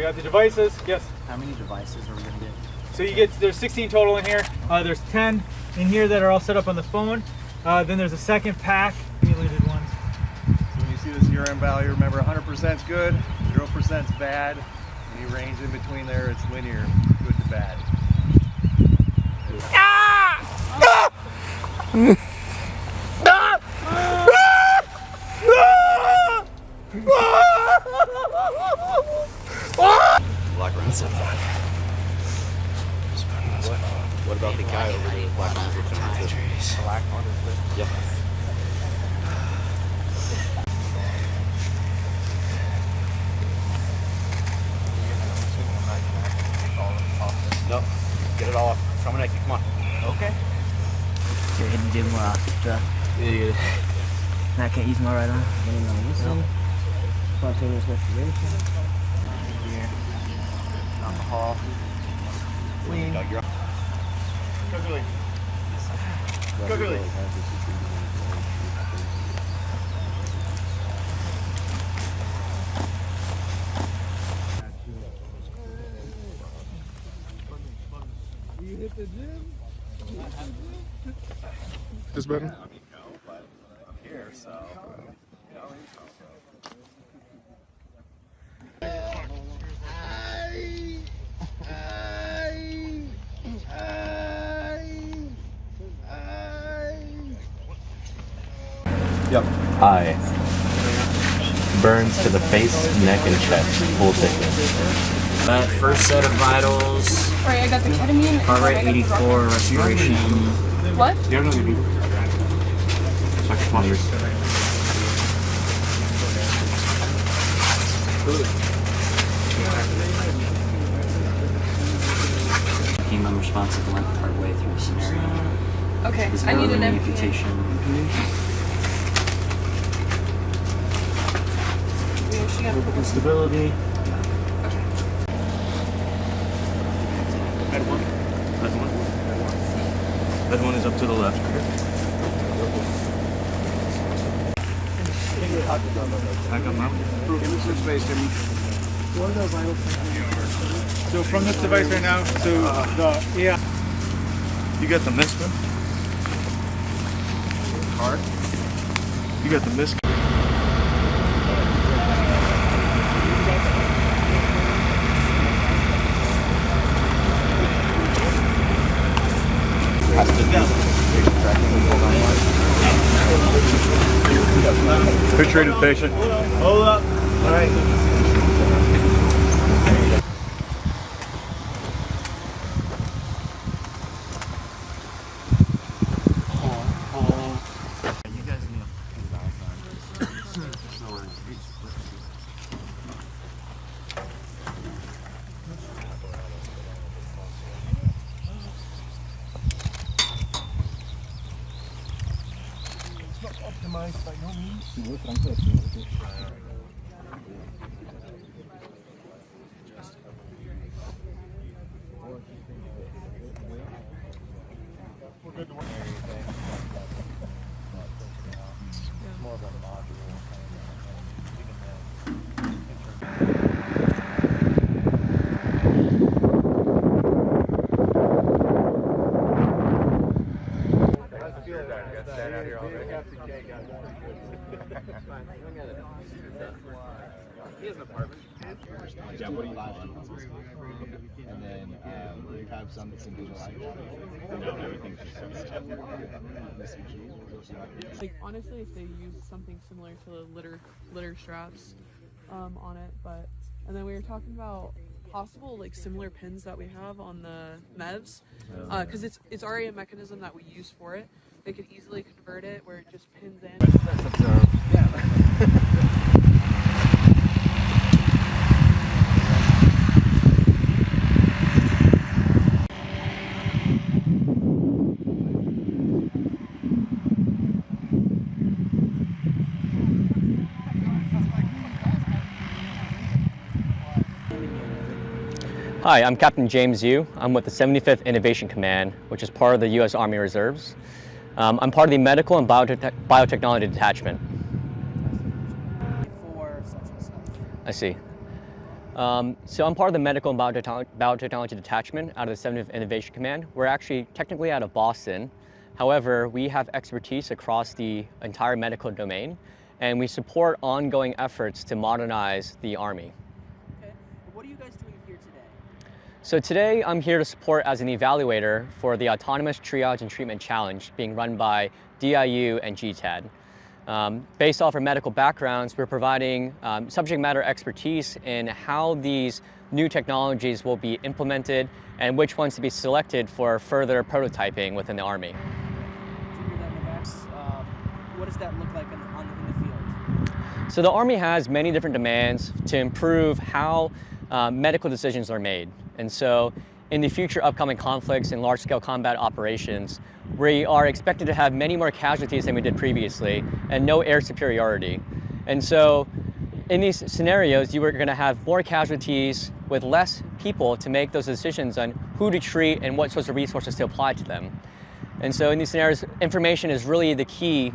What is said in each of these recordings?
got the devices. Yes? How many devices are we going to get? So you get, there's 16 total in here. There's 10 in here that are all set up on the phone. Then there's a second pack, accumulated ones. So when you see this urine value, remember 100% is good, 0% is bad. Any range in between there, it's linear, good to bad. Black rounds. What about the guy over there? Black rounds. Black on his lip. Yep. No, get it all off. Come on, Nike. Come on. Okay. You're hitting do more stuff. Yeah. I can't use my right arm. Listen. Spontaneous respiration. Here. Alcohol. Clean. Googly. You hit the gym? This better? I'm here, so. Yep. I. Burns to the face, neck, and chest. Full thickness. That first set of vitals. Right, I got the ketamine. Heart rate 84, respiration. What? You don't know what you do. Second monitors. Heme unresponsive length partway through the scenario. Okay, I need an amputation. Instability. Bed one. Bed one is up to the left. Back up now. Give me some space, Jimmy. So from this device right now, You got the MISC? Card? You got the MISC? Who treated the patient? hold up. All right. Optimized by no means. More of a module. He has an apartment. Yeah, what do you and then you have some that's individualized. No, everything's just Like honestly, if they use something similar to the litter straps on it, but and then we were talking about possible like similar pins that we have on the MEVs, because it's already a mechanism that we use for it. They could easily convert it where it just pins in. Hi, I'm Captain James Yu. I'm with the 75th Innovation Command, which is part of the U.S. Army Reserves. I'm part of the Medical and Biotechnology Detachment. I see. So I'm part of the Medical and Biotechnology Detachment out of the 70th Innovation Command. We're actually technically out of Boston. However, we have expertise across the entire medical domain, and we support ongoing efforts to modernize the Army. Okay. What are you guys doing here today? So today I'm here to support as an evaluator for the Autonomous Triage and Treatment Challenge being run by DIU and GTAD. Based off our medical backgrounds, we're providing subject matter expertise in how these new technologies will be implemented and which ones to be selected for further prototyping within the Army. What does that look like in the field? So the Army has many different demands to improve how medical decisions are made. And so in the future upcoming conflicts and large-scale combat operations, we are expected to have many more casualties than we did previously and no air superiority. And so in these scenarios, you are going to have more casualties with less people to make those decisions on who to treat and what sorts of resources to apply to them. And so in these scenarios, information is really the key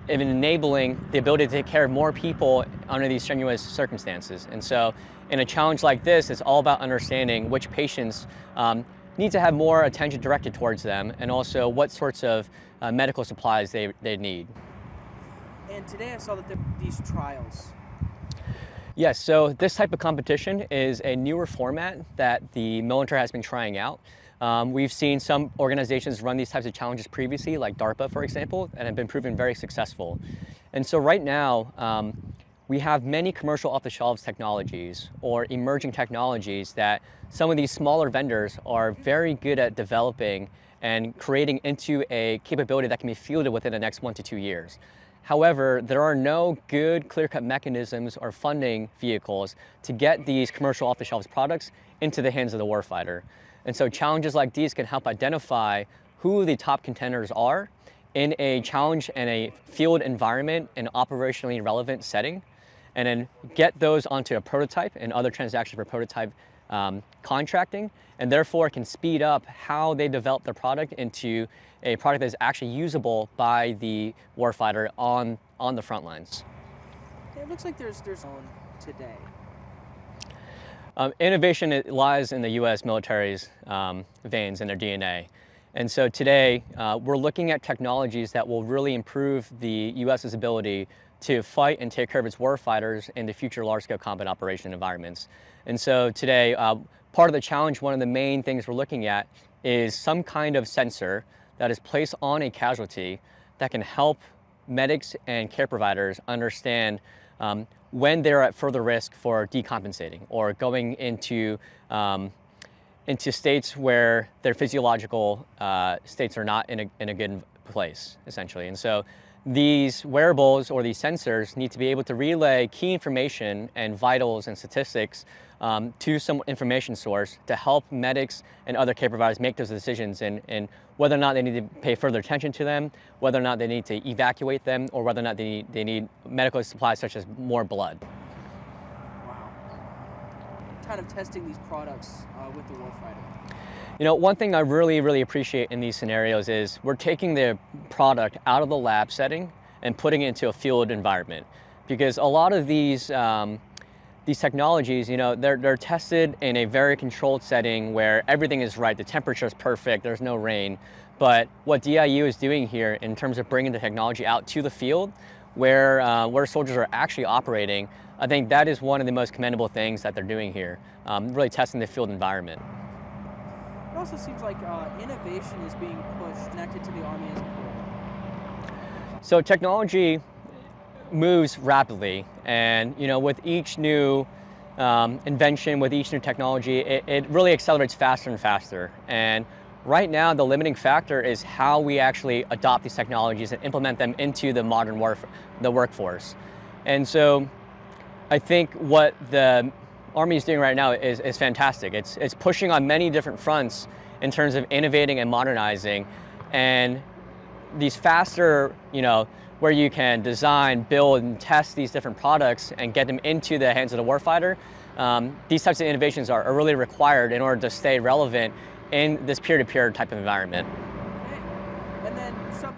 in enabling the ability to take care of more people under these strenuous circumstances. And so in a challenge like this, it's all about understanding which patients need to have more attention directed towards them and also what sorts of medical supplies they need. And today I saw that there were these trials. Yes, so this type of competition is a newer format that the military has been trying out. We've seen some organizations run these types of challenges previously, like DARPA, for example, and have been proven very successful. And so right now, we have many commercial off-the-shelves technologies or emerging technologies that some of these smaller vendors are very good at developing and creating into a capability that can be fielded within the next 1 to 2 years. However, there are no good clear-cut mechanisms or funding vehicles to get these commercial off-the-shelves products into the hands of the warfighter. And so challenges like these can help identify who the top contenders are in a challenge and a field environment and operationally relevant setting, and then get those onto a prototype and other transactions for prototype contracting, and therefore can speed up how they develop their product into a product that is actually usable by the warfighter on the front lines. It looks like there's one today. Innovation lies in the U.S. military's veins and their DNA. And so today, we're looking at technologies that will really improve the U.S.'s ability to fight and take care of its warfighters in the future large-scale combat operation environments. And so today, part of the challenge, one of the main things we're looking at is some kind of sensor that is placed on a casualty that can help medics and care providers understand when they're at further risk for decompensating or going into states where their physiological states are not in a good place, essentially. And so these wearables or these sensors need to be able to relay key information and vitals and statistics to some information source to help medics and other care providers make those decisions in whether or not they need to pay further attention to them, whether or not they need to evacuate them, or whether or not they need medical supplies such as more blood. Wow. Kind of testing these products with the warfighter. You know, one thing I really appreciate in these scenarios is we're taking the product out of the lab setting and putting it into a field environment, because a lot of these technologies, you know, they're tested in a very controlled setting where everything is right, the temperature is perfect, there's no rain. But what DIU is doing here in terms of bringing the technology out to the field where soldiers are actually operating, I think that is one of the most commendable things that they're doing here, really testing the field environment. It also seems like innovation is being pushed, connected to the Army as a whole. So technology moves rapidly, and you know, with each new invention, with each new technology, it really accelerates faster and faster. And right now, the limiting factor is how we actually adopt these technologies and implement them into the modern workforce. And so, I think what the Army is doing right now is fantastic. It's pushing on many different fronts in terms of innovating and modernizing, and these faster, you know, where you can design, build, and test these different products and get them into the hands of the warfighter. These types of innovations are really required in order to stay relevant in this peer-to-peer type of environment. Okay. And then something